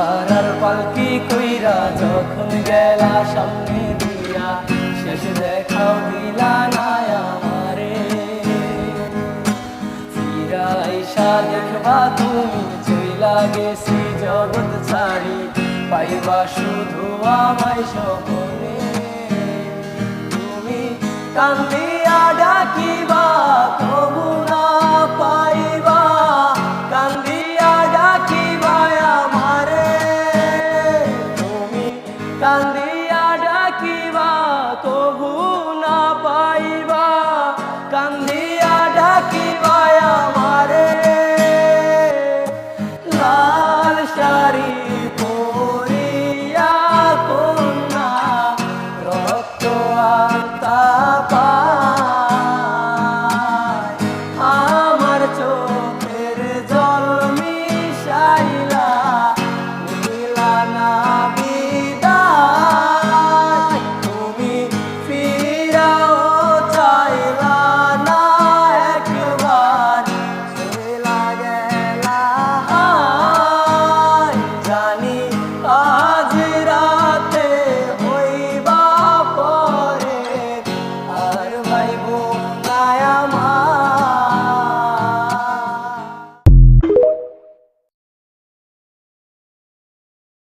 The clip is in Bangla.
হারার পালকি কইরা যখন গেলা সামনে দিয়া, শেষ দেখাও দিলা না আমারে। ফিরা আইসা দেখবা তুমি চইলা গেছি জগৎ ছাড়ি, পাইবা শুধু আমায় স্বপ্নে। তুমি কান্দিয়া ডাকিবা তবু না পাইবা, কান্দিয়া ডাকিবা আমারে। তুমি কান্দিয়া ডাকিবা তবু না পাইবা, কান্দিয়া ডাকিবা আমারে। লাল শাড়ি